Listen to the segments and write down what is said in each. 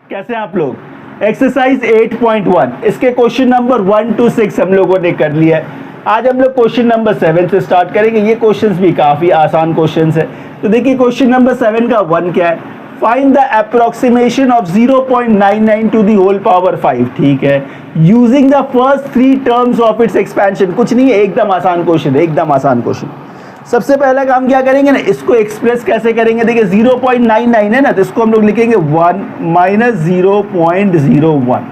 कैसे आप लोग। एक्सरसाइज 8.1 इसके क्वेश्चन नंबर 1 to 6 हम लोगों ने कर लिया है। आज हम लोग क्वेश्चन नंबर 7 से स्टार्ट करेंगे। ये क्वेश्चंस भी काफी आसान क्वेश्चंस है। तो देखिए क्वेश्चन नंबर 7 का 1 क्या है, find the approximation of 0.99 to the whole power 5। ठीक है, using the first 3 terms of its expansion. कुछ नहीं है, एकदम आसान क्वेश्चन है, एकदम आसान क्वेश्चन। सबसे पहला काम क्या करेंगे ना, इसको एक्सप्रेस कैसे करेंगे। देखिए 0.99 है ना, तो इसको हम लोग लिखेंगे 1 minus 0.01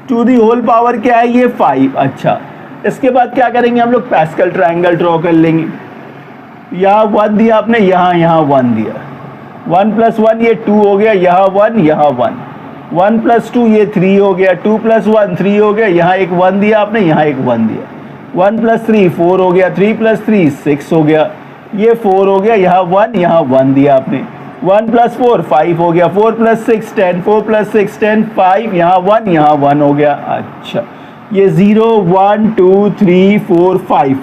to the whole power क्या है ये 5। अच्छा, इसके बाद क्या करेंगे हम लोग, पैस्कल ट्रायंगल ड्रॉ कर लेंगे। यहाँ 1 दिया आपने, यहाँ 1 दिया, 1 + 1 ये 2 हो गया, यहाँ 1 यहाँ 1, 1 + 2 ये 3 हो गया, 2 + 1 3 हो गया, यहाँ एक 1 दिया आपने, यहाँ एक 1 दिया, 1 + 3 4 हो गया, 3 + 3 6 हो गया, ये 4 हो गया, यहाँ 1 दिया आपने, 1 + 4 5 हो गया, 4 + 6 10, 4 + 6 10 5, यहाँ 1 हो गया। अच्छा, ये 0 1 2 3 4 5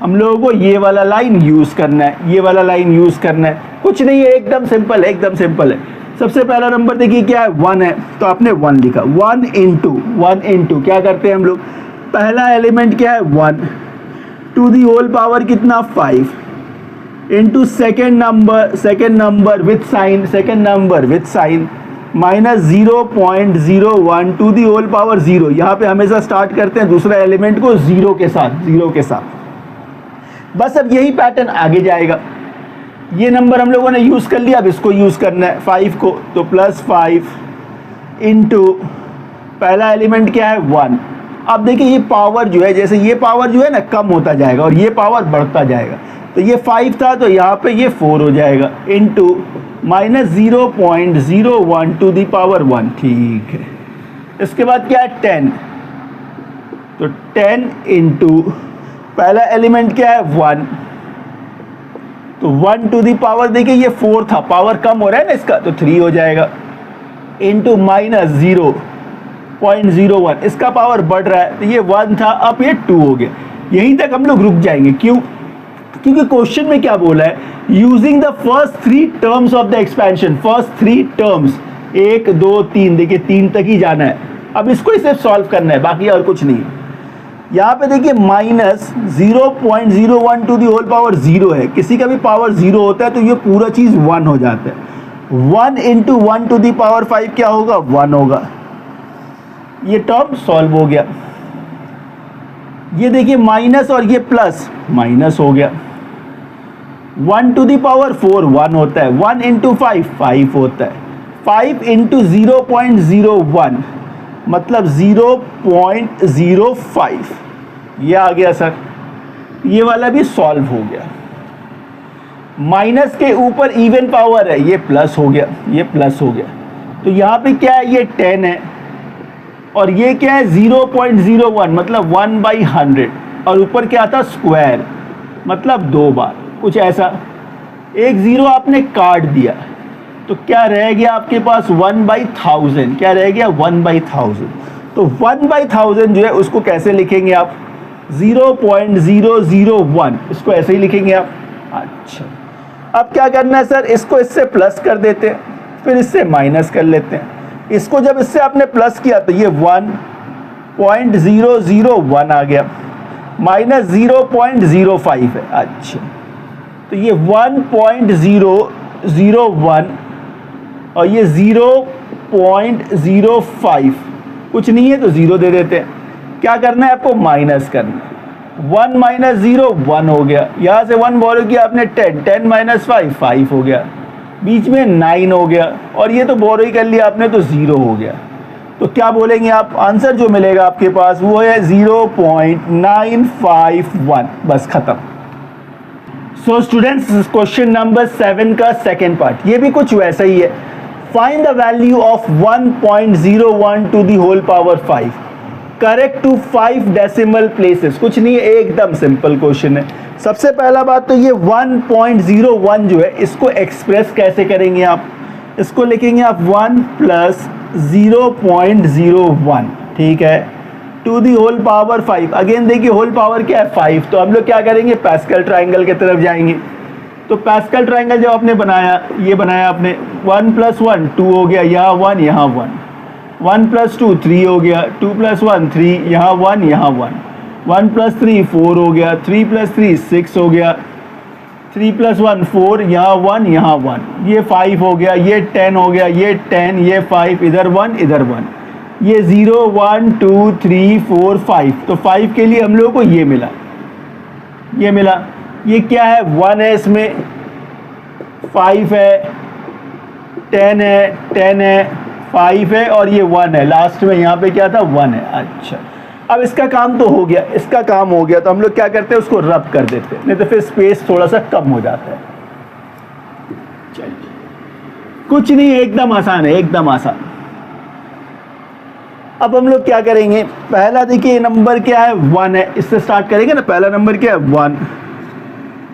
हम लोगों को ये वाला लाइन यूज करना है, ये वाला लाइन यूज करना है। कुछ नहीं है, एकदम सिंपल है, एकदम सिंपल है। सबसे पहला नंबर देखिए क्या है, 1 है, तो आपने 1 लिखा। 1 × क्या करते हैं हम लोग, पहला एलिमेंट क्या है 1 टू दी होल पावर कितना 5 into second number with sign minus 0.01 to the whole power 0। यहाँ पे हमेशा स्टार्ट करते हैं दूसरा एलिमेंट को 0 के साथ। बस अब यही पैटर्न आगे जाएगा। ये नंबर हम लोगों ने यूज कर लिया, अब इसको यूज करना है 5 को, तो +5 इंटू पहला एलिमेंट क्या है 1। अब देखिए ये पावर जो है, जैसे ये पावर जो है ना कम होता जाएगा और ये पावर बढ़ता जाएगा। तो ये 5 था तो यहाँ पे ये 4 हो जाएगा, into minus 0.01 to the power 1। ठीक है, इसके बाद क्या है 10, तो 10 इंटू पहला एलिमेंट क्या है 1, तो 1 टू दी पावर, देखिए ये 4 था, पावर कम हो रहा है ना इसका, तो 3 हो जाएगा, इंटू माइनस 0.01, इसका पावर बढ़ रहा है, तो ये 1 था, अब ये 2 हो गया। यहीं तक हम लोग रुक जाएंगे। क्यों? क्योंकि क्वेश्चन में क्या बोला है, using the first 3 terms of the expansion. First 3 terms 1 2 3, देखिए 3 तक ही जाना है। अब इसको ही सिर्फ सॉल्व करना है, बाकी और कुछ नहीं है। यहाँ पे देखिए minus 0.01 to the whole power 0 है। किसी का भी पावर 0 होता है तो ये पूरा चीज 1 हो जाता है। 1 इंटू 1 टू दी पावर 5 क्या होगा, 1 होगा। ये टर्म सॉल्व हो गया। ये देखिए माइनस और ये प्लस, माइनस हो गया। 1 टू दी पावर 4 1 होता है, 1 इंटू 5 5 होता है, 5 इंटू 0.01 मतलब 0.05। ये आ गया सर, ये वाला भी सॉल्व हो गया। माइनस के ऊपर इवन पावर है, ये प्लस हो गया, ये प्लस हो गया। तो यहाँ पे क्या है, ये 10 है और ये क्या है 0.01 मतलब 1/100, और ऊपर क्या था स्क्वायर मतलब 2 बार, कुछ ऐसा। एक 0 आपने काट दिया तो क्या रह गया आपके पास 1/1000। क्या रह गया 1/1000। तो 1/1000 जो है उसको कैसे लिखेंगे आप, 0.001, इसको ऐसे ही लिखेंगे आप। अच्छा, अब क्या करना है सर, इसको इससे प्लस कर देते हैं, फिर इससे माइनस कर लेते हैं। इसको जब इससे आपने प्लस किया तो ये 1.001 आ गया, माइनस 0.05 है। अच्छा, तो ये 1.001 और ये 0.05, कुछ नहीं है तो 0 दे देते हैं। क्या करना है आपको, माइनस करना है। 1 माइनस 0 1 हो गया, यहाँ से 1 बोरो किया आपने 10, 10 माइनस 5 5 हो गया, बीच में 9 हो गया, और ये तो बोरो ही कर लिया आपने तो 0 हो गया। तो क्या बोलेंगे आप, आंसर जो मिलेगा आपके पास वो है 0.951। बस खत्म। सो स्टूडेंट्स, क्वेश्चन नंबर 7 का सेकेंड पार्ट ये भी कुछ वैसा ही है। Find the value of 1.01 to the whole power 5 correct to 5 decimal places. कुछ नहीं है, एकदम सिंपल क्वेश्चन है। सबसे पहला बात तो ये 1.01 जो है इसको एक्सप्रेस कैसे करेंगे आप, इसको लिखेंगे आप 1 + 0.01, ठीक है, to the whole power 5। Again देखिए होल पावर क्या है 5, तो हम लोग क्या करेंगे, पैस्कल ट्राइंगल की तरफ जाएंगे। तो पैस्कल ट्रायंगल जब आपने बनाया, ये बनाया आपने 1 + 1 2 हो गया, यहाँ 1 यहाँ 1, 1 + 2 3 हो गया, 2 + 1 3, यहाँ 1 यहाँ 1, 1 + 3 4 हो गया, 3 + 3 6 हो गया, 3 + 1 4, यहाँ 1 यहाँ 1, ये 5 हो गया, ये 10 हो गया, ये 10, ये 5, इधर 1 इधर 1, ये 0 1 2 3 4 5। तो 5 के लिए हम लोगों को ये मिला, ये मिला। ये क्या है, 1 है, इसमें 5 है, 10 है, 10 है, 5 है और ये 1 है, लास्ट में यहाँ पे क्या था 1 है। अच्छा, अब इसका काम तो हो गया, इसका काम हो गया, तो हम लोग क्या करते हैं, उसको रब कर देते हैं, नहीं तो फिर स्पेस थोड़ा सा कम हो जाता है। चलिए, कुछ नहीं, एकदम आसान है, एकदम आसान। अब हम लोग क्या करेंगे, पहला देखिए नंबर क्या है 1 है, इससे स्टार्ट करेंगे ना। पहला नंबर क्या है 1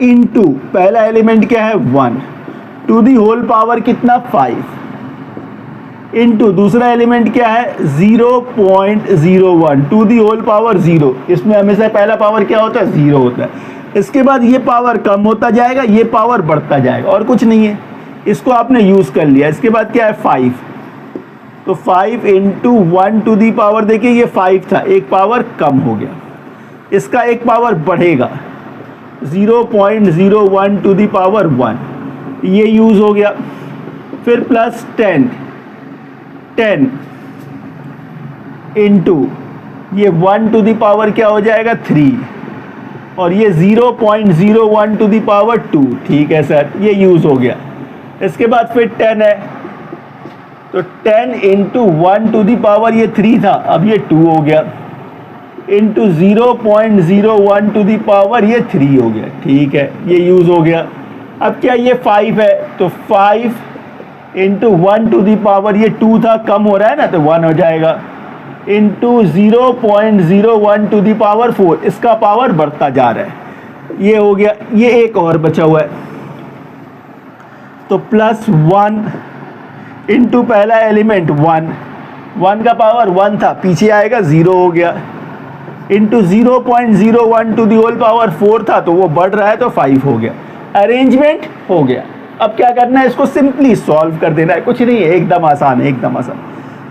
इंटू पहला एलिमेंट क्या है 1 टू दी होल पावर कितना 5 इंटू दूसरा एलिमेंट क्या है 0.01 टू दी होल पावर 0। इसमें हमेशा पहला पावर क्या होता है 0 होता है। इसके बाद ये पावर कम होता जाएगा, ये पावर बढ़ता जाएगा, और कुछ नहीं है। इसको आपने यूज कर लिया। इसके बाद क्या है 5, तो 5 इंटू 1 टू दी पावर, देखिए ये 5 था, एक पावर कम हो गया, इसका एक पावर बढ़ेगा 0.01 टू दी पावर 1, ये यूज हो गया। फिर प्लस 10 इंटू ये 1 टू दी पावर क्या हो जाएगा 3, और ये 0.01 टू दी पावर 2। ठीक है सर, ये यूज हो गया। इसके बाद फिर 10 है, तो 10 इंटू 1 टू दी पावर ये 3 था, अब ये 2 हो गया, इंटू 0.01 टू दी पावर ये 3 हो गया। ठीक है, ये यूज हो गया। अब क्या ये 5 है, तो 5 इंटू 1 टू दी पावर ये 2 था, कम हो रहा है ना, तो 1 हो जाएगा, इंटू 0.01 टू दी पावर 4, इसका पावर बढ़ता जा रहा है, ये हो गया। ये एक और बचा हुआ है, तो प्लस 1 इंटू पहला एलिमेंट 1 का पावर 1 था, पीछे आएगा 0 हो गया, into 0.01 to the whole power 4 था, तो वो बढ़ रहा है तो 5 हो गया। अरेंजमेंट हो गया। अब क्या करना है, इसको सिंपली सॉल्व कर देना है, कुछ नहीं है, एकदम आसान है, एकदम आसान।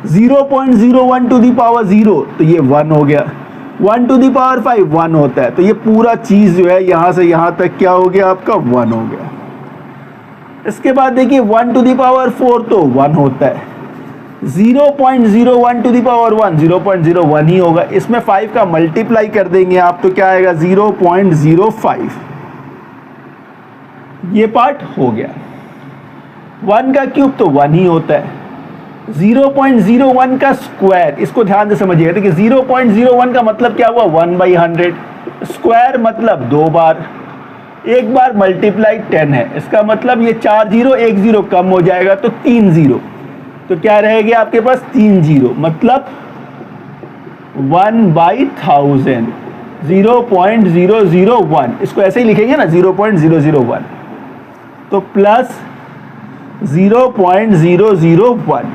0.01 टू दी पावर 0, तो ये 1 हो गया, 1 टू दी पावर 5 1 होता है, तो ये पूरा चीज जो है यहां से यहां तक क्या हो गया आपका 1 हो गया। इसके बाद देखिए 1 टू दी पावर 4 तो 1 होता है, 0.01 टू दी पावर 1 0.01 ही होगा। इसमें 5 का मल्टीप्लाई कर देंगे आप, तो क्या आएगा 0.05। ये पार्ट हो गया। 1 का क्यूब तो 1 ही होता है, 0.01 का स्क्वायर, इसको ध्यान से समझिएगा। देखिए 0.01 का मतलब क्या हुआ 1/100, स्क्वायर मतलब 2 बार, एक बार मल्टीप्लाई 10 है, इसका मतलब ये 4 0 1 0 कम हो जाएगा, तो 3 0, तो क्या रहेगा आपके पास 3 0, मतलब 1/1000 0.001। इसको ऐसे ही लिखेंगे ना 0.001, तो प्लस 0.001।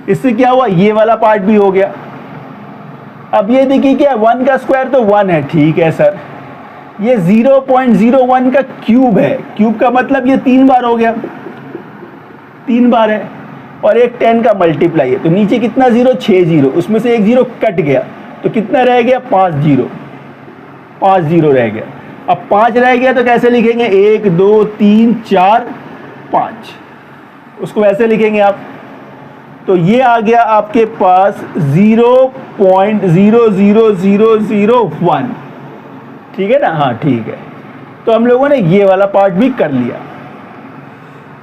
इससे क्या हुआ, ये वाला पार्ट भी हो गया। अब ये देखिए क्या 1 का स्क्वायर तो 1 है, ठीक है सर। ये 0.01 का क्यूब है, क्यूब का मतलब ये 3 बार हो गया, 3 बार है, और एक 10 का मल्टीप्लाई है, तो नीचे कितना 0 6 0, उसमें से एक 0 कट गया, तो कितना रह गया 5 0 रह गया। अब 5 रह गया तो कैसे लिखेंगे 1 2 3 4 5, उसको वैसे लिखेंगे आप। तो ये आ गया आपके पास 0.00001, ठीक है ना, हाँ ठीक है। तो हम लोगों ने ये वाला पार्ट भी कर लिया।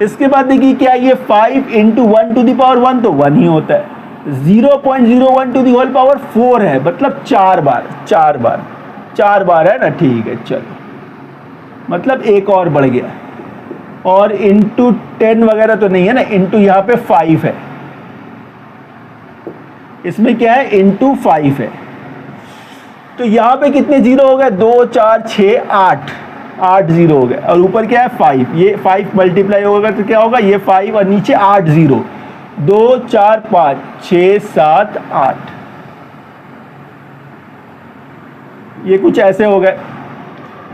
इसके बाद देखिए क्या, ये 5 इंटू 1 टू दी पावर 1 तो 1 ही होता है, 0.01 टू दी होल पावर 4 है, मतलब 4 बार है ना, ठीक है। चलो, मतलब एक और बढ़ गया, और इंटू 10 वगैरह तो नहीं है ना, इंटू यहाँ पे 5 है, इसमें क्या है इंटू 5 है, तो यहाँ पे कितने 0 हो गए 2 4 6 8 0 हो गए, और ऊपर क्या है 5, ये 5 मल्टीप्लाई होगा तो क्या होगा ये 5, और नीचे 8 0, 2 4 5 6 7 8, ये कुछ ऐसे हो गए।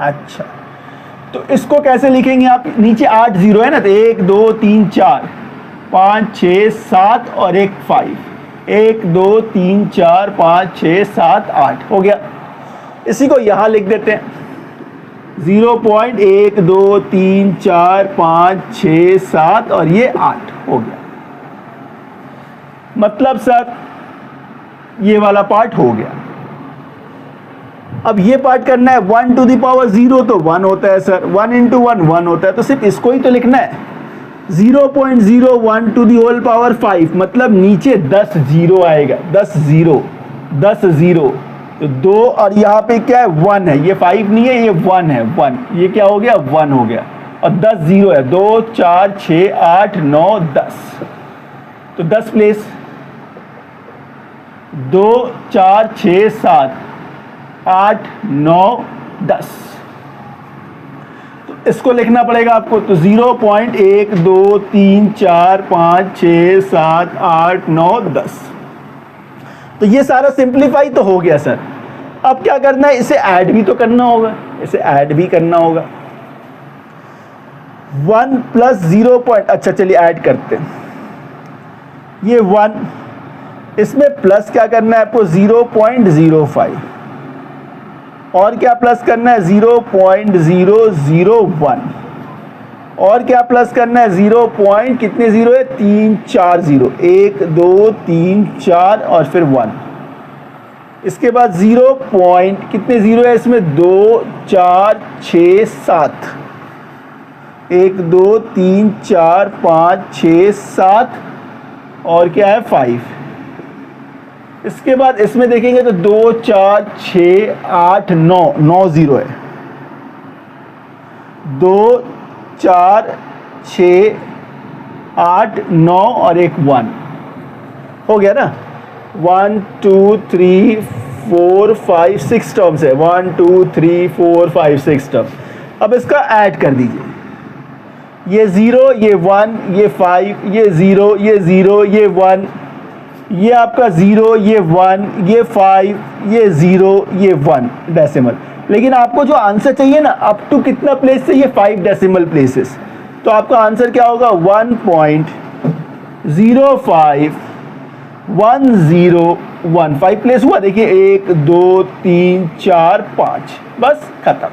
अच्छा, तो इसको कैसे लिखेंगे आप, नीचे 8 जीरो है ना, तो 1 2 3 4 5 6 7 और एक 5, 1 2 3 4 5 6 7 8 हो गया। इसी को यहां लिख देते हैं 0.1 2 3 4 5 6 7 और ये 8 हो गया। मतलब सर ये वाला पार्ट हो गया। अब ये पार्ट करना है 1 टू द पावर 0 तो 1 होता है सर, 1 इंटू 1 1 होता है, तो सिर्फ इसको ही तो लिखना है। 0.01 टू द होल पावर 5 मतलब नीचे 10 जीरो आएगा, 10 जीरो, 10 जीरो, तो 2 और यहाँ पे क्या है 1 है, ये 5 नहीं है, ये 1 है, 1, ये क्या हो गया 1 हो गया, और 10 जीरो है, 2 4 6 8 9 10, तो 10 प्लेस, 2 4 6 7 8 9 10, तो इसको लिखना पड़ेगा आपको। तो 0.1 2 3 4 5 6 7 8 9 10, तो ये सारा सिंप्लीफाई तो हो गया सर। अब क्या करना है, इसे ऐड भी तो करना होगा, इसे ऐड भी करना होगा। 1 प्लस 0 पॉइंट, अच्छा चलिए ऐड करते हैं, ये 1, इसमें प्लस क्या करना है आपको 0.05, और क्या प्लस करना है 0.001, और क्या प्लस करना है 0 पॉइंट कितने जीरो है 3 4 जीरो, 1 2 3 4 और फिर 1, इसके बाद 0 पॉइंट कितने जीरो है इसमें 2 4 6 7, 1 2 3 4 5 6 7 और क्या है 5, इसके बाद इसमें देखेंगे तो 2 4 6 8 9 9 जीरो है, 2 4 6 8 9 और एक 1 हो गया ना। 1 2 3 4 5 6 टर्म्स है, 1 2 3 4 5 6 टर्म्स। अब इसका ऐड कर दीजिए, ये 0 ये 1 ये 5 ये 0 ये 0 ये 1, ये आपका 0 ये 1 ये 5 ये 0 ये 1 डेसिमल। लेकिन आपको जो आंसर चाहिए ना अप टू कितना प्लेस चाहिए 5 डेसिमल प्लेसेस, तो आपका आंसर क्या होगा 1.051015 5 प्लेस हुआ, देखिए 1 2 3 4 5, बस खत्म।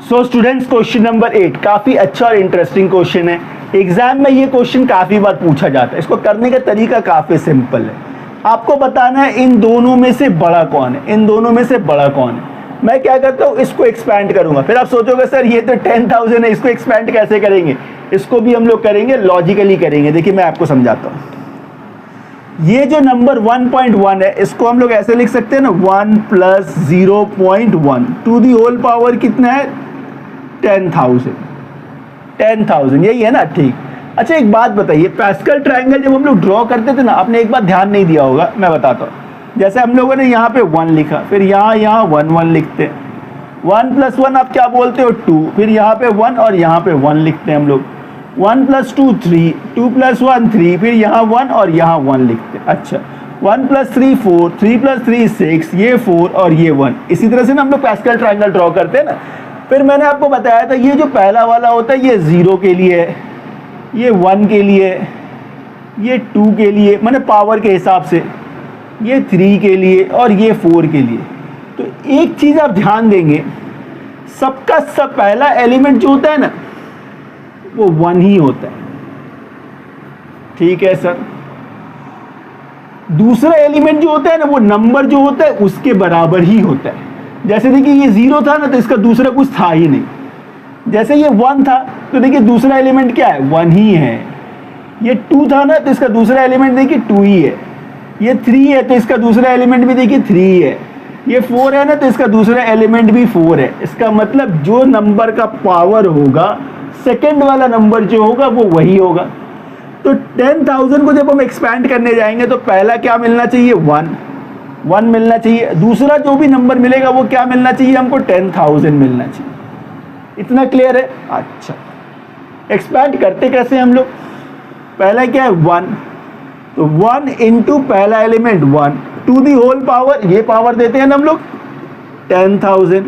सो स्टूडेंट्स क्वेश्चन नंबर 8 काफी अच्छा और इंटरेस्टिंग क्वेश्चन है। एग्जाम में ये क्वेश्चन काफी बार पूछा जाता है। इसको करने का तरीका काफी सिंपल है, आपको बताना है इन दोनों में से बड़ा कौन है, इन दोनों में से बड़ा कौन है। मैं क्या करता हूँ इसको एक्सपैंड करूंगा, फिर आप सोचोगे सर ये तो 10,000 है, इसको एक्सपैंड कैसे करेंगे, इसको भी हम लोग करेंगे लॉजिकली करेंगे। देखिए मैं आपको समझाता हूँ, ये जो नंबर 1.1 है इसको हम लोग ऐसे लिख सकते हैं ना 1 plus 0.1 to the whole power कितना है 10,000 यही है ना, ठीक। अच्छा एक बात बताइए, पैस्कल ट्रायंगल जब हम लोग ड्रॉ करते थे ना, आपने एक बात ध्यान नहीं दिया होगा, मैं बताता हूँ। जैसे हम लोगों ने यहाँ पे 1 लिखा, फिर यहाँ 1 1 लिखते हैं, 1 प्लस 1 आप क्या बोलते हो 2, फिर यहाँ पे 1 और यहाँ पे 1 लिखते हैं हम लोग, 1 प्लस 2 3, 2 प्लस 1 3, फिर यहाँ 1 और यहाँ 1 लिखते हैं। अच्छा 1 प्लस 3 4, 3 प्लस 3 6, ये 4 और ये 1, इसी तरह से ना हम लोग पैस्कल ट्रायंगल ड्रॉ करते हैं ना। फिर मैंने आपको बताया था ये जो पहला वाला होता है ये 0 के लिए है, ये 1 के लिए, ये 2 के लिए मैंने पावर के हिसाब से, ये 3 के लिए और ये 4 के लिए। तो एक चीज आप ध्यान देंगे, सबका सब पहला एलिमेंट जो होता है ना वो 1 ही होता है, ठीक है सर। दूसरा एलिमेंट जो होता है ना वो नंबर जो होता है उसके बराबर ही होता है। जैसे देखिए ये 0 था ना तो इसका दूसरा कुछ था ही नहीं, जैसे ये 1 था तो देखिए दूसरा एलिमेंट क्या है 1 ही है, ये 2 था ना तो इसका दूसरा एलिमेंट देखिए 2 ही है, ये 3 है तो इसका दूसरा एलिमेंट भी देखिए 3 है, ये 4 है ना तो इसका दूसरा एलिमेंट भी 4 है। इसका मतलब जो नंबर का पावर होगा सेकंड वाला नंबर जो होगा वो वही होगा। तो 10,000 को जब हम एक्सपैंड करने जाएंगे तो पहला क्या मिलना चाहिए 1 मिलना चाहिए, दूसरा जो भी नंबर मिलेगा वो क्या मिलना चाहिए हमको 10,000 मिलना चाहिए। इतना क्लियर है। अच्छा एक्सपैंड करते कैसे हम लोग, पहला क्या है 1, तो 1 इंटू पहला element 1 to the whole power, ये पावर देते हैं ना हम लोग 10,000।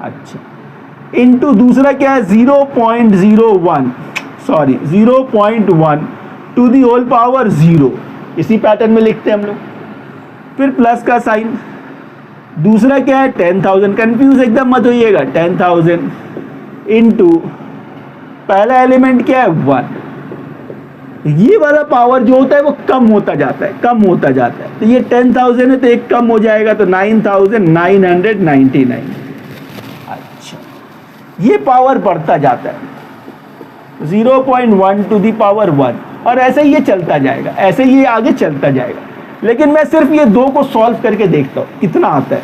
अच्छा इंटू दूसरा क्या है 0.01 sorry 0.1 to the whole power 0, इसी पैटर्न में लिखते हैं हम लोग, फिर प्लस का साइन। दूसरा क्या है 10,000, कंफ्यूज एकदम मत होइएगा, 10,000 इंटू पहला एलिमेंट क्या है 1। ये वाला पावर जो होता है वो कम होता जाता है, कम होता जाता है। तो ये 10,000 है तो एक कम हो जाएगा तो 9,999। अच्छा, ये पावर बढ़ता जाता है 0.1 टू दी पावर 1, और ऐसे ही ये चलता जाएगा, ऐसे ही ये आगे चलता जाएगा। लेकिन मैं सिर्फ ये दो को सॉल्व करके देखता हूँ कितना आता है।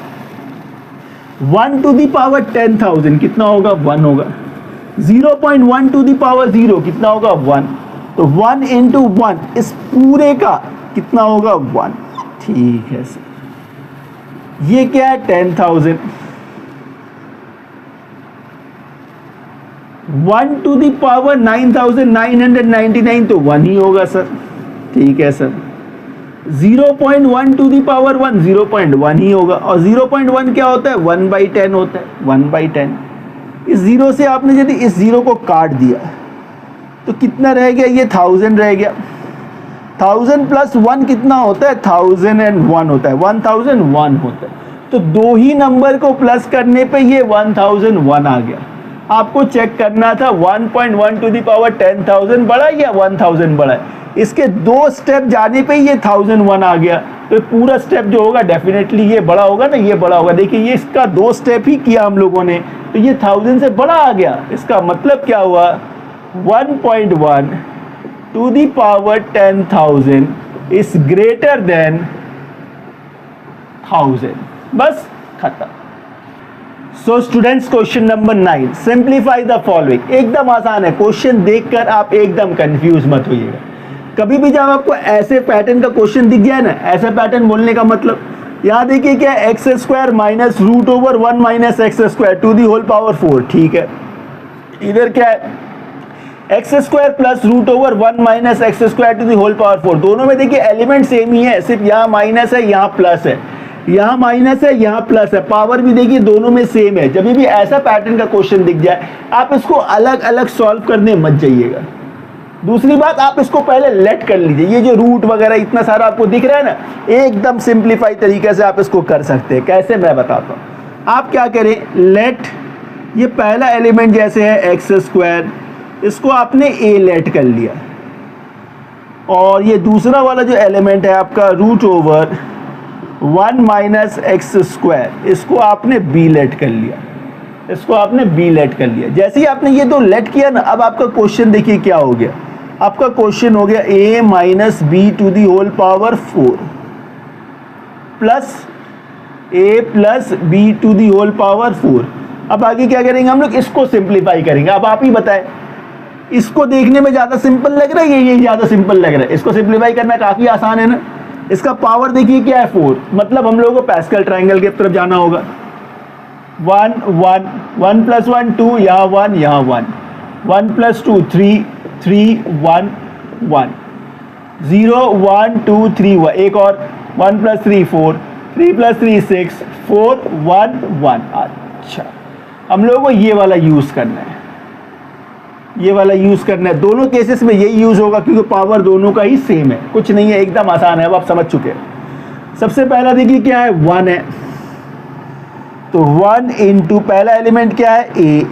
1 टू दी पावर 10,000 कितना होगा 1 होगा, 0.1 टू दी पावर 0 कितना होगा 1, तो 1 इंटू 1 इस पूरे का कितना होगा 1। ठीक है सर, ये क्या है 10,000, 1 टू दी पावर 9,999 तो 1 ही होगा सर। ठीक है सर, 0.1 टू दी पावर 1 0.1 ही होगा, और 0.1 क्या होता है 1/10 होता है, 1/10। इस जीरो से आपने यदि इस जीरो को काट दिया तो कितना रह गया, ये 1000 रह गया। 1000 प्लस 1 कितना होता है 1001 होता है, 1001 होता है। तो दो ही नंबर को प्लस करने पे ये 1001 आ गया। आपको चेक करना था 1.1 टू दी पावर 10,000 बड़ा या 1000 बड़ा है। इसके दो स्टेप जाने पे ये 1001 आ गया, तो पूरा स्टेप जो होगा डेफिनेटली ये बड़ा होगा ना, ये बड़ा होगा। देखिए ये इसका दो स्टेप ही किया हम लोगों ने, तो ये 1000 से बड़ा आ गया। इसका मतलब क्या हुआ 1.1 to the power 10,000 is greater than 1000। बस खत्म। So students, question number 9, simplify the following. एकदम आसान है, क्वेश्चन देखकर आप एकदम कंफ्यूज मत होइएगा। कभी भी जब आपको ऐसे पैटर्न का क्वेश्चन दिख जाए ना, ऐसा पैटर्न बोलने का मतलब, यहाँ देखिए क्या है x square minus root over 1 minus x square to the whole power 4। ठीक है, इधर क्या है x square plus root over 1 minus x square to the whole power 4। दोनों में देखिए एलिमेंट सेम ही है, सिर्फ यहाँ माइनस है यहाँ प्लस है, यहाँ माइनस है यहाँ प्लस है। पावर भी देखिए दोनों में सेम है। जब भी ऐसा पैटर्न का क्वेश्चन दिख जाए आप इसको अलग अलग सॉल्व करने मत जाइएगा। दूसरी बात, आप इसको पहले लेट कर लीजिए। ये जो रूट वगैरह इतना सारा आपको दिख रहा है ना, एकदम सिंप्लीफाई तरीके से आप इसको कर सकते हैं। कैसे, मैं बताता हूँ। आप क्या करें, लेट ये पहला एलिमेंट जैसे है एक्स स्क्वायर, इसको आपने ए लेट कर लिया, और ये दूसरा वाला जो एलिमेंट है आपका root over 1 minus x square, इसको आपने बी लेट कर लिया, इसको आपने बी लेट कर लिया। जैसे ही आपने ये दो लेट किया ना, अब आपका क्वेश्चन देखिए क्या हो गया। आपका क्वेश्चन हो गया a minus B to the whole power 4 plus a plus B to the whole power 4। अब आगे क्या करेंगे हम लोग, इसको सिंप्लीफाई करेंगे। अब आप ही बताएं, इसको देखने में ज़्यादा सिंपल लग रहा है ये ज़्यादा सिंपल लग रहा है? इसको सिंप्लीफाई करना काफ़ी आसान है ना। इसका पावर देखिए क्या है 4, मतलब हम लोगों को पैस्कल ट्रायंगल की तरफ जाना होगा। 1 1 1 प्लस 1 2, यहाँ 1 यहाँ 1, 1 प्लस 2 3 3 1 1 0 1 2 3 1, एक और 1 प्लस 3 4 3 प्लस 3 6 4 1 1। अच्छा, हम लोगों को ये वाला यूज़ करना है, ये वाला यूज़ करना है। दोनों केसेस में यही यूज़ होगा क्योंकि पावर दोनों का ही सेम है, कुछ नहीं है, एकदम आसान है। अब आप समझ चुके हैं। सबसे पहला देखिए क्या है 1 है, तो 1 इंटू पहला एलिमेंट क्या है a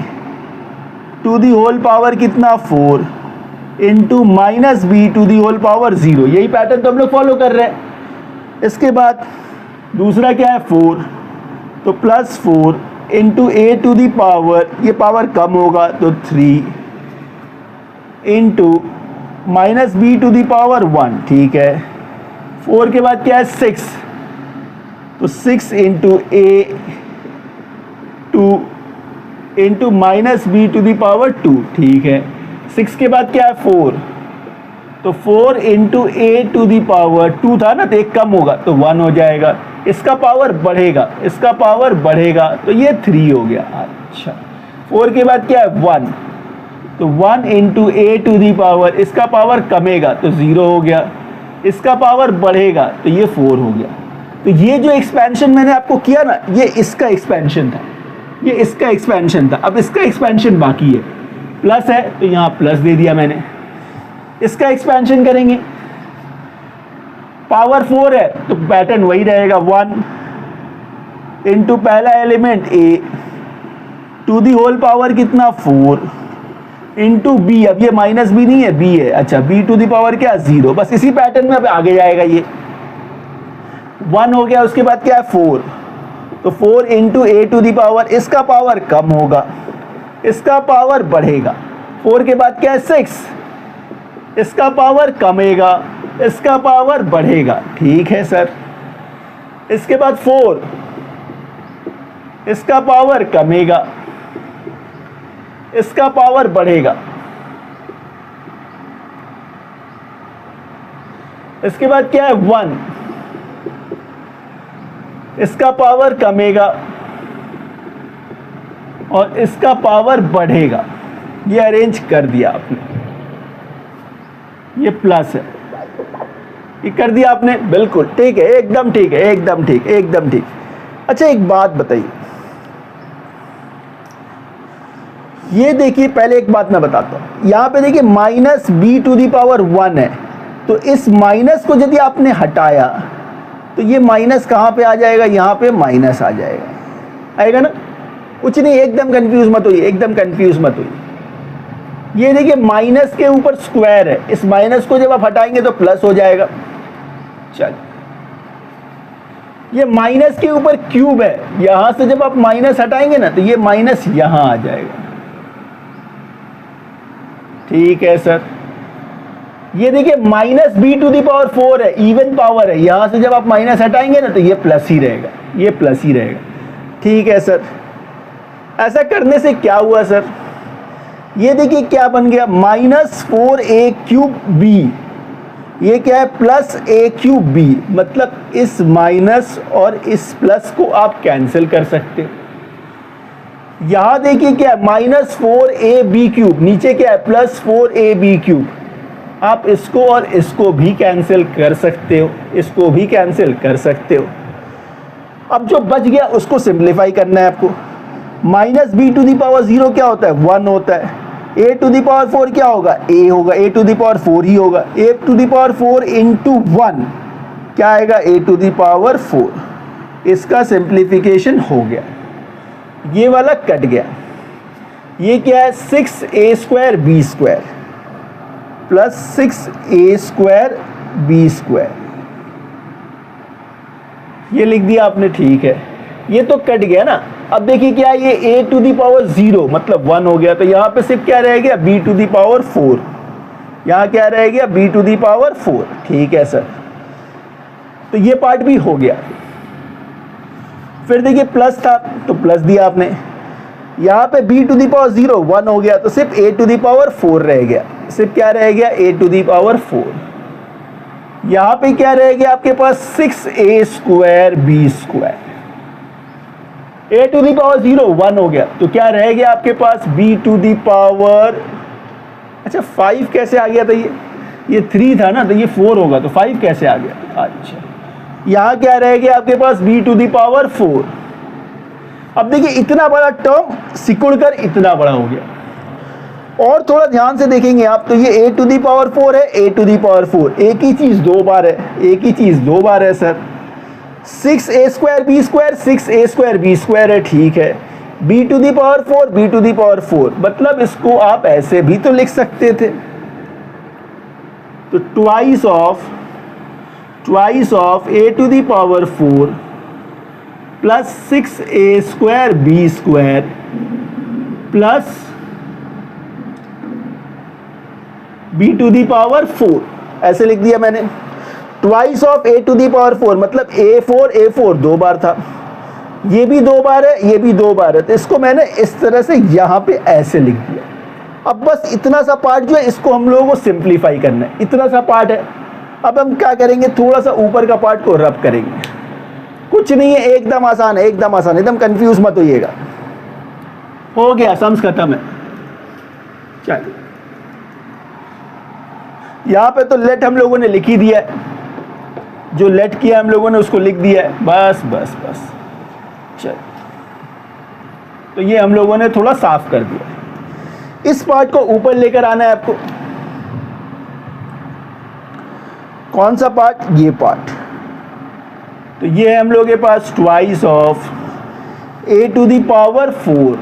to the whole power कितना 4 into minus B to the whole power 0। यही पैटर्न तो हम लोग फॉलो कर रहे हैं। इसके बाद दूसरा क्या है 4, तो plus 4 into A to the power, ये पावर कम होगा तो 3 into minus B to the power 1। ठीक है, 4 के बाद क्या है 6, तो 6 into A 2 into minus B to the power 2। ठीक है, 6 के बाद क्या है 4, तो 4 into A to the power 2 था ना, तो एक कम होगा तो 1 हो जाएगा। इसका पावर बढ़ेगा, इसका पावर बढ़ेगा तो ये 3 हो गया। अच्छा, 4 के बाद क्या है 1, तो 1 into A to the power, इसका पावर कमेगा तो 0 हो गया, इसका पावर बढ़ेगा तो ये 4 हो गया। तो ये जो एक्सपेंशन मैंने आपको किया ना, ये इसका एक्सपेंशन था। ये इसका एक्सपेंशन था, अब इसका एक्सपेंशन बाकी है, प्लस है तो यहाँ प्लस दे दिया मैंने। इसका एक्सपेंशन करेंगे, पावर 4 है तो पैटर्न वही रहेगा, 1 इंटू पहला element a to the whole power कितना 4 इंटू b, अब ये माइनस b नहीं है b है, अच्छा b टू दी पावर क्या 0, बस इसी पैटर्न में अब आगे जाएगा। ये 1 हो गया, उसके बाद क्या है 4, तो 4 into a to the power, इसका पावर कम होगा, इसका पावर बढ़ेगा। 4 के बाद क्या है 6, इसका पावर कमेगा, इसका पावर बढ़ेगा, ठीक है सर। इसके बाद 4, इसका पावर कमेगा, इसका पावर बढ़ेगा। इसके बाद क्या है 1, इसका पावर कमेगा और इसका पावर बढ़ेगा। ये अरेंज कर दिया आपने, ये प्लस है, ये कर दिया आपने, बिल्कुल ठीक है, एकदम ठीक है, एकदम ठीक, एकदम ठीक। अच्छा एक बात बताइए, ये देखिए पहले एक बात मैं बताता हूं, यहां पे देखिए minus B to the power 1 है, तो इस माइनस को यदि आपने हटाया तो ये माइनस कहां पे आ जाएगा, यहां पे माइनस आ जाएगा, आएगा ना, कुछ नहीं, एकदम कंफ्यूज मत होइए, एकदम कंफ्यूज मत होइए। ये देखिए माइनस के ऊपर स्क्वायर है, इस माइनस को जब आप हटाएंगे तो प्लस हो जाएगा। चल, ये माइनस के ऊपर क्यूब है, यहां से जब आप माइनस हटाएंगे ना तो ये माइनस यहां आ जाएगा, ठीक है सर। ये देखिए minus B to the power 4 है, इवन पावर है, यहां से जब आप माइनस हटाएंगे ना तो ये प्लस ही रहेगा, ये प्लस ही रहेगा, ठीक है सर। ऐसा करने से क्या हुआ सर, ये देखिए क्या बन गया, माइनस 4a क्यूब बी, ये क्या है प्लस a क्यूब बी, मतलब इस माइनस और इस प्लस को आप कैंसिल कर सकते हो। यहां देखिए क्या है माइनस 4ab क्यूब, नीचे क्या है प्लस 4ab क्यूब, आप इसको और इसको भी कैंसिल कर सकते हो, इसको भी कैंसिल कर सकते हो। अब जो बच गया उसको सिंप्लीफाई करना है आपको। Minus B to the power 0 क्या होता है 1 होता है, a टू दी पावर 4 क्या होगा a होगा, a टू दी पावर 4 ही होगा, a to the power 4 into 1 क्या आएगा a टू दी पावर 4, इसका सिंप्लीफिकेशन हो गया, ये वाला कट गया। ये क्या है 6a square b square plus 6a square b square, ये लिख दिया आपने, ठीक है, ये तो कट गया ना। अब देखिए क्या ये a टू दी पावर 0 मतलब 1 हो गया, तो यहां पे सिर्फ क्या रह गया b टू दी पावर 4, यहां क्या रह गया b टू दी पावर 4, ठीक है सर। तो ये पार्ट भी हो गया। फिर देखिए प्लस था तो प्लस दिया आपने, यहां पे b टू दी पावर 0 1 हो गया, तो सिर्फ a टू दी पावर 4 रह गया, सिर्फ क्या रह गया a टू दी पावर 4। यहां पे क्या रह गया आपके पास 6a square b square, a to the power 0 1 हो गया, तो क्या रह गया आपके पास b टू दी पावर, अच्छा 5 कैसे आ गया था, ये 3 था ना, तो ये 4 होगा, तो 5 कैसे आ गया, अच्छा यहां क्या रह गया आपके पास b टू दी पावर 4। अब देखिए इतना बड़ा टर्म सिकुड़ कर इतना बड़ा हो गया, और थोड़ा ध्यान से देखेंगे आप तो ये a टू दी पावर 4 है, a टू दी पावर 4, एक ही चीज दो बार है, एक ही चीज दो बार है sir. 6a square b square 6a square b square है, ठीक है, b to the power 4 b to the power 4, मतलब इसको आप ऐसे भी तो लिख सकते थे, तो twice of a to the power 4 plus 6a square b square plus b to the power 4, ऐसे लिख दिया मैंने। Twice of a to the power 4 मतलब a4 दो बार था, ये भी दो बार है, ये भी दो बार है, तो इसको मैंने इस तरह से यहां पे ऐसे लिख दिया। अब बस इतना सा पार्ट जो है इसको हम लोगों को सिंप्लीफाई करना है, इतना सा पार्ट है। अब हम क्या करेंगे, थोड़ा सा ऊपर का पार्ट को रब करेंगे, कुछ नहीं है, एकदम आसान है, एकदम आसान, एकदम कंफ्यूज मत होइएगा। हो गया, सम्स खत्म है। चलिए यहां पे तो लेट हम लोगों ने लिख ही दिया है, जो लेट किया हम लोगों ने उसको लिख दिया है, बस बस बस। चल तो ये हम लोगों ने थोड़ा साफ कर दिया। इस पार्ट को ऊपर लेकर आना है आपको। कौन सा पार्ट? ये पार्ट। तो ये है हम लोग के पास twice of a to the power 4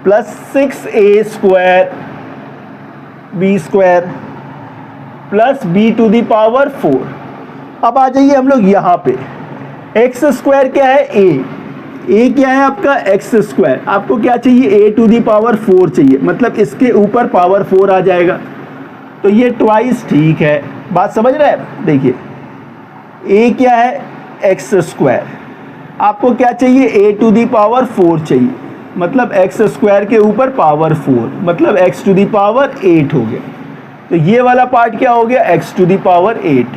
plus 6a square b square plus b to the power 4। अब आ जाइए हम लोग यहाँ पे। एक्स स्क्वायर क्या है? a क्या है आपका? X square. आपको क्या चाहिए? a टू दी पावर 4 चाहिए, मतलब इसके ऊपर पावर 4 आ जाएगा। तो ये ट्वाइस, ठीक है, बात समझ रहे हैं? देखिए a क्या है? X square. आपको क्या चाहिए? a टू दी पावर 4 चाहिए, मतलब एक्स स्क्वायर के ऊपर पावर 4, मतलब x टू दी पावर 8 हो गया। तो ये वाला पार्ट क्या हो गया? x to the power 8।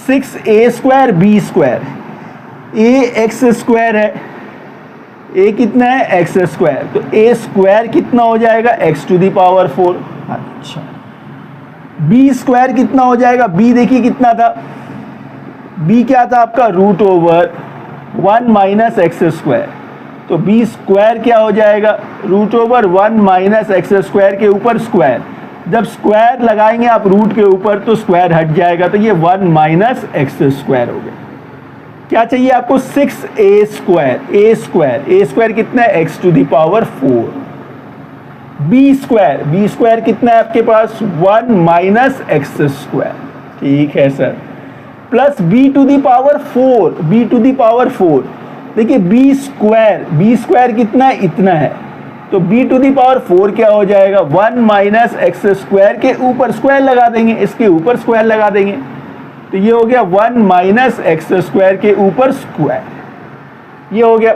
6a square b square, a x square है, a कितना है? X square. तो a स्क्वायर कितना हो जाएगा? x to the power 4। अच्छा, b स्क्वायर कितना हो जाएगा? b देखिए कितना था? b क्या था आपका? Root over 1 minus x square. तो b स्क्वायर क्या हो जाएगा? Root over 1 minus x square के ऊपर स्क्वायर। जब स्क्वायर लगाएंगे आप रूट के ऊपर तो स्क्वायर हट जाएगा, तो ये 1 माइनस एक्स स्क्वायर हो गया। क्या चाहिए आपको? 6a square. a स्क्वायर कितना है? x to the power 4। b square कितना है आपके पास? 1 माइनस एक्स स्क्वायर, ठीक है sir, plus b to the power 4। b to the power 4, देखिए b स्क्वायर कितना है? इतना है। तो b टू दी पावर 4 क्या हो जाएगा? 1 माइनस एक्स स्क्वायर के ऊपर स्क्वायर लगा देंगे, इसके ऊपर स्क्वायर लगा देंगे, तो ये हो गया 1 माइनस एक्स स्क्वायर के ऊपर स्क्वायर। ये हो गया।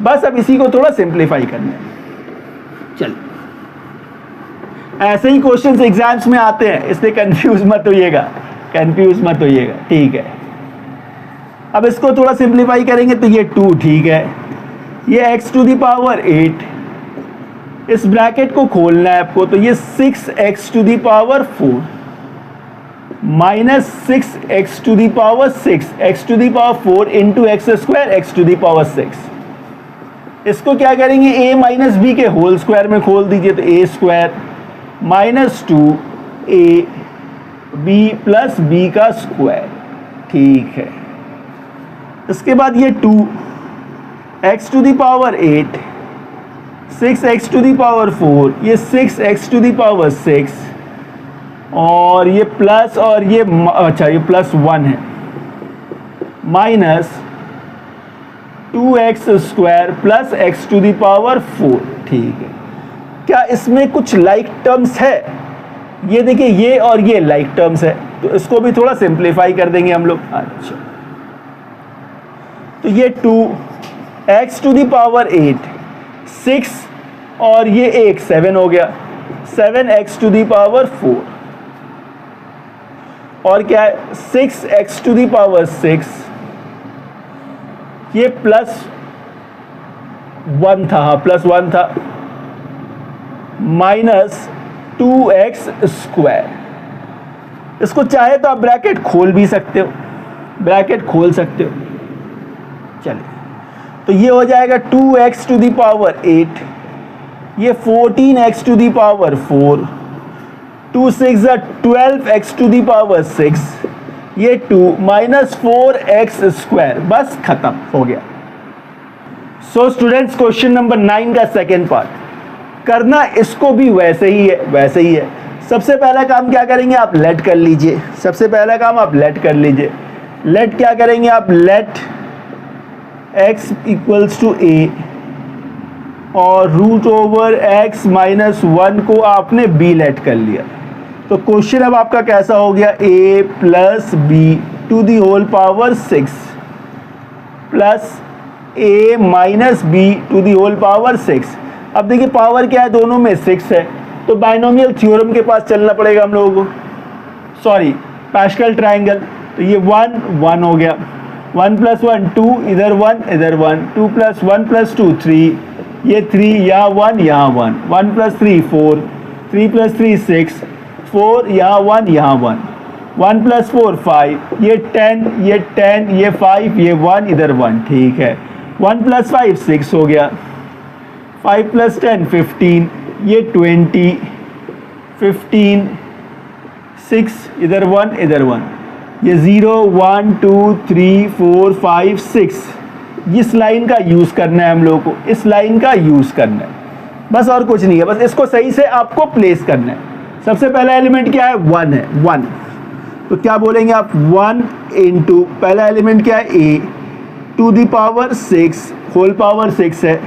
बस अब इसी को थोड़ा सिंप्लीफाई करना है। चलिए, ऐसे ही क्वेश्चंस एग्जाम्स में आते हैं, इसलिए कंफ्यूज मत होइएगा, ठीक है। अब इसको थोड़ा सिंप्लीफाई करेंगे तो ये 2, ठीक है, ये x टू दी पावर 8, इस ब्रैकेट को खोलना है आपको, तो ये 6x to the power 4 minus 6x to the power 6, x to the power 4 into x square, x to the power 6। इसको क्या करेंगे? a माइनस बी के होल स्क्वायर में खोल दीजिए, तो a square minus 2a b plus b का square, ठीक है। इसके बाद ये 2x to the power 8, 6x to the power 4, ये 6x टू दी पावर 6, और ये प्लस, और ये अच्छा ये प्लस 1 है, minus 2x square plus x to the power 4, ठीक है। क्या इसमें कुछ लाइक टर्म्स है? ये देखिए, ये और ये लाइक टर्म्स है, तो इसको भी थोड़ा सिंप्लीफाई कर देंगे हम लोग। अच्छा, तो ये 2x टू दी पावर 8, 6 और ये 1 7 हो गया, 7x टू दी पावर 4, और क्या है? 6x टू दी पावर 6, ये प्लस 1 था, हाँ प्लस 1 था, माइनस 2x स्क्वायर। इसको चाहे तो आप ब्रैकेट खोल भी सकते हो, चलिए, तो ये हो जाएगा 2x टू दी पावर 8, ये 14x to the power 4, 2 6 12x to the power 6, ये 2 माइनस 4x स्क्वायर। बस खत्म हो गया। सो स्टूडेंट्स, क्वेश्चन नंबर 9 का सेकेंड पार्ट करना, इसको भी वैसे ही है। सबसे पहला काम क्या करेंगे? आप लेट कर लीजिए। लेट क्या करेंगे आप? Let x equals to a, और रूट ओवर x माइनस 1 को आपने b लेट कर लिया। तो क्वेश्चन अब आपका कैसा हो गया? a plus b to the whole power 6 plus a minus b to the whole power 6। अब देखिए पावर क्या है? दोनों में 6 है, तो बाइनोमियल थ्योरम के पास चलना पड़ेगा हम लोगों को, सॉरी पैस्कल ट्रायंगल। तो ये 1 1 हो गया, 1 प्लस 1 2, इधर 1 2 प्लस 1 प्लस 2 3, ये 3 यहाँ 1 यहाँ 1 प्लस 3 4, 3 प्लस 3 6, 4 यहाँ 1 यहाँ 1 प्लस 4 5, ये 10 ये 5, ये 1 इधर 1, ठीक है। 1 + 5 6 हो गया, 5 + 10 15, ये 20 15 6, इधर 1 इधर 1, ये 0 1 2 3 4 5 6। इस लाइन का यूज़ करना है हम लोगों को, इस लाइन का यूज़ करना है, बस और कुछ नहीं है, बस इसको सही से आपको प्लेस करना है। सबसे पहला एलिमेंट क्या है, 1 है, 1, तो क्या बोलेंगे आप, 1 इंटू पहला एलिमेंट क्या है, a to the power 6 whole power 6 है,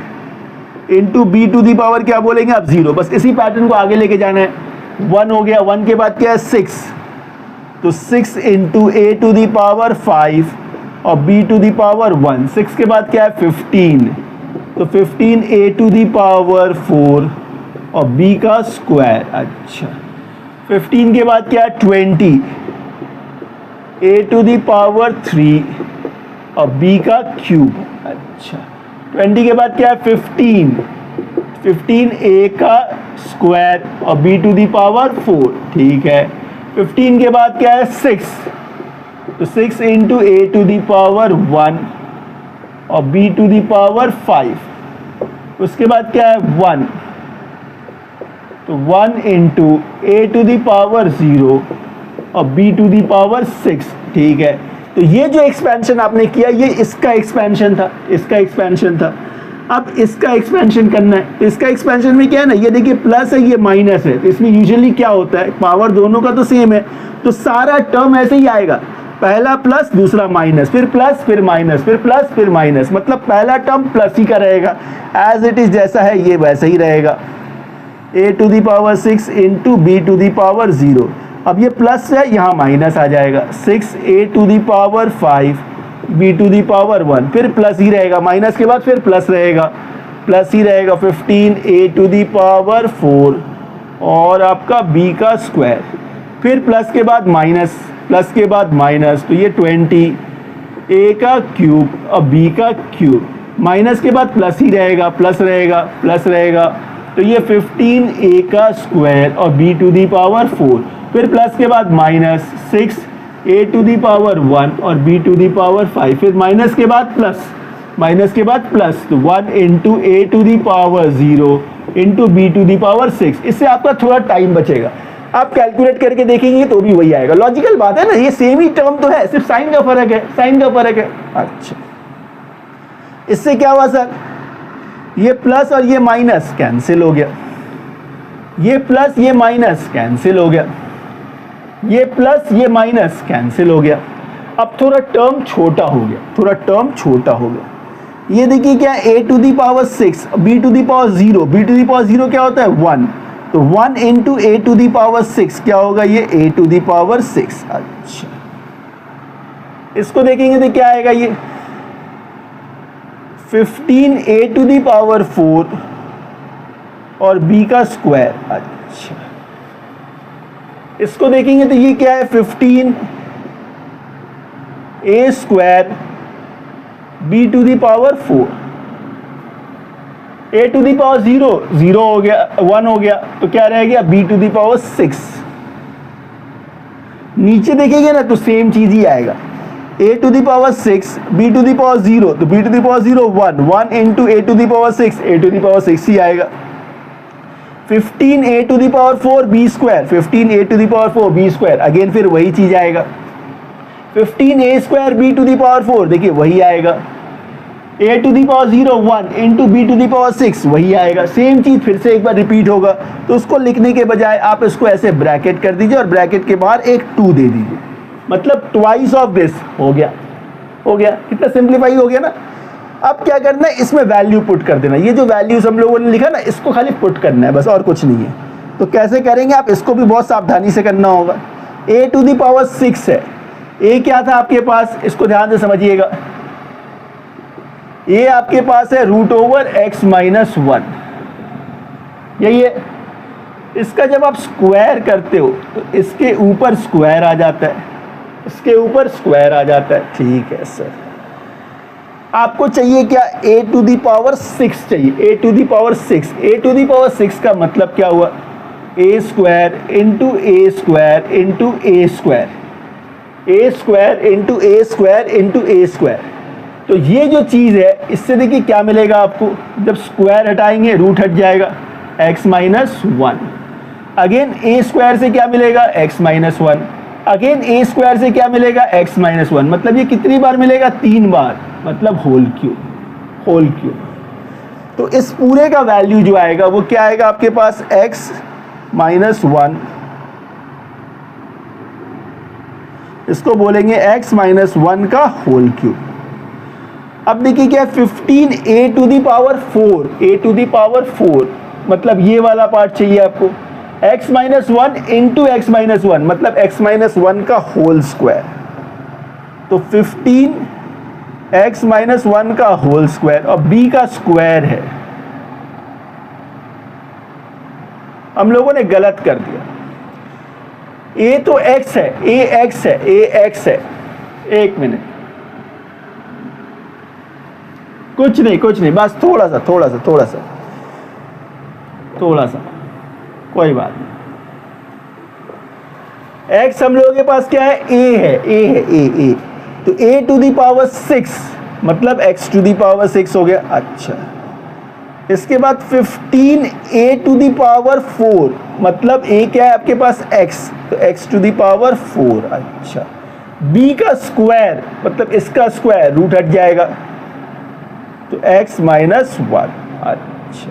into b to the power क्या बोलेंगे आप, 0। बस इसी पैटर्न को आगे लेके जाना है। 1 हो गया, 1 के बाद क्या है 6, तो 6 into a to the power 5 और b टू द पावर 1। 6 के बाद क्या है 15, तो 15 a टू द पावर 4 और b का स्क्वायर। अच्छा, 15 के बाद क्या है 20 a टू द पावर 3 और b का क्यूब। अच्छा, 20 के बाद क्या है 15 a का स्क्वायर और b टू द पावर 4, ठीक है। 15 के बाद क्या है 6, तो 6 into a to the power 1 और b टू द पावर 5। उसके बाद क्या है 1, तो 1 into a to the power 0 और b टू द पावर 6, ठीक है। तो ये जो एक्सपेंशन आपने किया ये इसका एक्सपेंशन था, इसका एक्सपेंशन था। अब इसका एक्सपेंशन करना है, तो इसका एक्सपेंशन में क्या है ना, ये देखिए प्लस है, ये माइनस है, तो इसमें यूजुअली क्या होता है, पावर दोनों का तो सेम है, तो सारा टर्म ऐसे ही आएगा, पहला प्लस दूसरा माइनस, फिर प्लस फिर माइनस, फिर प्लस फिर माइनस, मतलब पहला टर्म प्लस ही का रहेगा, एज इट इज जैसा है ये वैसा ही रहेगा। a to the power 6 into b to the power 0, अब ये प्लस है यहाँ माइनस आ जाएगा, 6 a to the power 5 b to the power 1, फिर प्लस ही रहेगा, माइनस के बाद फिर प्लस रहेगा, प्लस ही रहेगा। 15 a टू दी पावर 4 और आपका b का स्क्वायर, फिर प्लस के बाद माइनस, प्लस के बाद माइनस, तो ये 20 a का क्यूब और b का क्यूब, माइनस के बाद प्लस ही रहेगा, प्लस रहेगा, प्लस रहेगा, तो ये 15 a का स्क्वायर और b टू दी पावर 4, फिर प्लस के बाद minus 6 a to the power 1 और b टू दी पावर 5, फिर माइनस के बाद प्लस, माइनस के बाद प्लस, तो 1 into a to the power 0 into b to the power 6। इससे आपका थोड़ा टाइम बचेगा, आप कैलकुलेट करके देखेंगे तो भी वही आएगा। लॉजिकल बात है ना, ये सेम ही टर्म तो है, सिर्फ साइन का फर्क है, साइन का फर्क है। अच्छा, इससे क्या हुआ सर, ये प्लस और ये माइनस कैंसिल हो गया, ये प्लस ये माइनस कैंसिल हो गया, ये प्लस ये माइनस कैंसिल हो गया। अब थोड़ा टर्म छोटा हो गया, थोड़ा टर्म छोटा हो गया। ये देखिए क्या, a to the power 6 b to the power 0, b to the power 0 क्या होता है 1, तो 1 into a to the power 6 क्या होगा, ये a टू दी पावर 6। अच्छा, इसको देखेंगे तो क्या आएगा, ये 15 a टू दी पावर 4 और b का स्क्वायर। अच्छा, इसको देखेंगे तो ये क्या है 15 a square b to the power 4, a to the power 0 0 हो गया, 1 हो गया, तो क्या रह गया b टू दी पावर 6। नीचे देखेंगे ना तो सेम चीज ही आएगा, a to the power 6 b to the power 0, तो b to the power 0 1 into a to the power 6, a to the power 6 ही आएगा। 15 a to the power 4 b square, 15 a to the power 4 b square, again फिर वही चीज आएगा। 15 a square b to the power 4, देखिए वही आएगा। a to the power 0 1 into b to the power 6, वही आएगा। सेम चीज फिर से एक बार रिपीट होगा, तो उसको लिखने के बजाय आप इसको ऐसे ब्रैकेट कर दीजिए और ब्रैकेट के बाहर एक 2 दे दीजिए, मतलब ट्वाइस ऑफ दिस हो गया, हो गया। कितना सिंप्लीफाई हो गया ना। अब क्या करना है, इसमें वैल्यू पुट कर देना, ये जो वैल्यूज हम लोगों ने लिखा ना इसको खाली पुट करना है बस, और कुछ नहीं है। तो कैसे करेंगे आप, इसको भी बहुत सावधानी से करना होगा। a टू दी पावर 6 है, a क्या था आपके पास, इसको ध्यान से समझिएगा, a आपके पास है √x माइनस 1, यही है। इसका जब आप स्क्वायर करते हो तो इसके ऊपर स्क्वायर आ जाता है, इसके ऊपर स्क्वायर आ जाता है, ठीक है सर। आपको चाहिए क्या, a टू दी पावर 6 चाहिए, a to the power 6। a to the power 6 का मतलब क्या हुआ, a square into a square into a square, a square into a square into a square, तो ये जो चीज़ है, इससे देखिए क्या मिलेगा आपको, जब स्क्वायर हटाएंगे रूट हट जाएगा, x माइनस वन। अगेन ए स्क्वायर से क्या मिलेगा, x माइनस वन। अगेन ए स्क्वायर से क्या मिलेगा, x माइनस वन। मतलब ये कितनी बार मिलेगा, 3 बार, मतलब होल क्यूब, होल क्यूब। तो इस पूरे का वैल्यू जो आएगा वो क्या आएगा आपके पास, x माइनस वन, इसको बोलेंगे x माइनस वन का होल क्यूब। अब देखिए क्या, 15a to the power 4, a to the power 4, मतलब ये वाला पार्ट चाहिए आपको, x minus one into x minus one, मतलब x माइनस वन का होल स्क्वायर। तो 15x माइनस वन का होल स्क्वायर, और b का स्क्वायर है। हम लोगों ने गलत कर दिया, a तो x है, a x है, a x है। एक मिनट, कुछ नहीं, बस थोड़ा सा, कोई बात नहीं। x हम लोगों के पास क्या है, a है, a। तो a टू दी पावर 6, मतलब x टू दी पावर 6 हो गया। अच्छा, इसके बाद 15a टू दी पावर 4, मतलब a क्या है आपके पास, x, तो x टू दी पावर 4। अच्छा, b का स्क्वायर, मतलब इसका स्क्वायर, रूट हट जाएगा, तो x माइनस वन। अच्छा,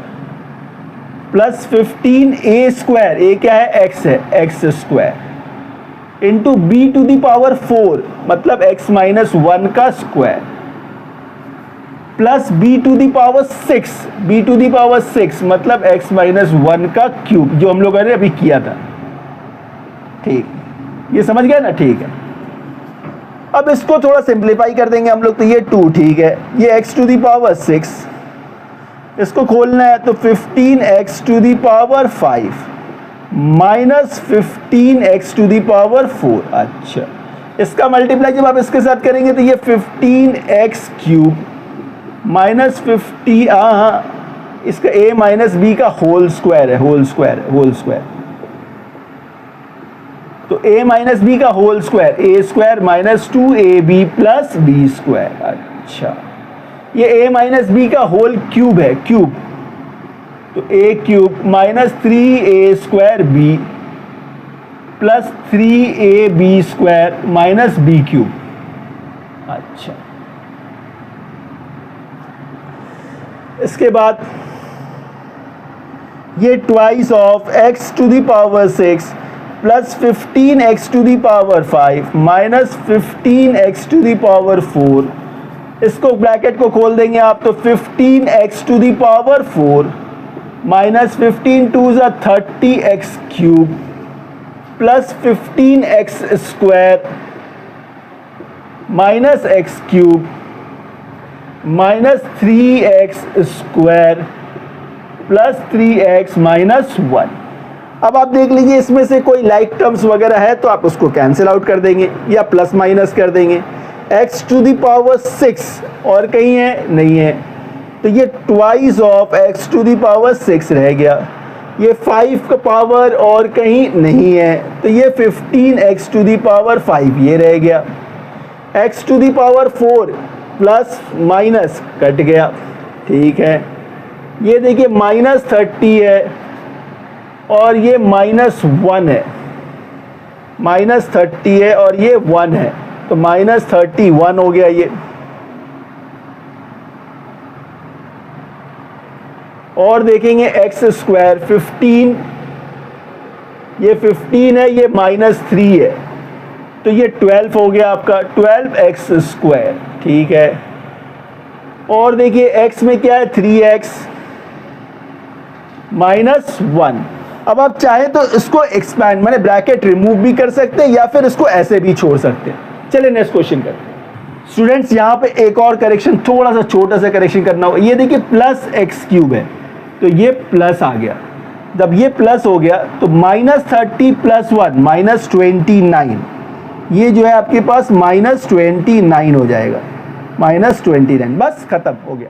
प्लस 15a स्क्वायर, a क्या है, x है, x square, into b to the power 4, मतलब x माइनस वन का square, plus b to the power 6, b to the power 6, मतलब x माइनस वन का cube, जो हम लोगों ने अभी किया था। ठीक, ये समझ गए ना, ठीक है। अब इसको थोड़ा सिंप्लीफाई कर देंगे हम लोग, तो ये 2, ठीक है, ये x टू दी पावर 6, इसको खोलना है, तो 15x to the power 5 minus 15x to the power 4। अच्छा, इसका मल्टीप्लाई जब आप इसके साथ करेंगे तो ये 15x क्यूब माइनस 50, हाँ, इसका a माइनस b का होल स्क्वायर है, होल स्क्वायर। तो a माइनस b का whole square, a square minus 2ab plus b square. अच्छा, ये a माइनस b का होल क्यूब है, क्यूब, तो a cube minus 3a square b plus 3ab square minus b cube. अच्छा, इसके बाद ये twice of x to the power 6 plus 15x to the power 5 minus 15x to the power 4, इसको bracket को खोल देंगे आप, तो 15x to the power 4 minus 15 to ज़ा 30x cube plus 15x square minus x cube minus 3x square plus 3x minus 1। अब आप देख लीजिए, इसमें से कोई लाइक टर्म्स वगैरह है तो आप उसको कैंसिल आउट कर देंगे या प्लस माइनस कर देंगे। x टू दी पावर 6 और कहीं है, नहीं है, तो ये twice of x to the power 6 रह गया। ये 5 का पावर और कहीं नहीं है, तो ये 15x टू दी पावर 5 ये रह गया। x to the power 4 plus minus कट गया, ठीक है। ये देखिए माइनस 30 है और ये माइनस 1 है, माइनस 30 है और ये 1 है, तो माइनस 31 हो गया ये। और देखेंगे एक्स स्क्वायर 15, ये 15 है, ये माइनस 3 है, तो ये 12 हो गया आपका, 12x स्क्वायर, ठीक है। और देखिए x में क्या है, 3x माइनस 1। अब आप चाहें तो इसको एक्सपैंड, माने ब्रैकेट रिमूव भी कर सकते हैं या फिर इसको ऐसे भी छोड़ सकते हैं। चलिए नेक्स्ट क्वेश्चन करते हैं। स्टूडेंट्स यहाँ पे एक और करेक्शन, थोड़ा सा छोटा सा करेक्शन करना होगा। ये देखिए प्लस एक्स क्यूब है, तो ये प्लस आ गया। जब ये प्लस हो गया तो माइनस 30 प्लस 1 माइनस 29, ये जो है आपके पास माइनस 29 हो जाएगा, माइनस 29, बस खत्म हो गया।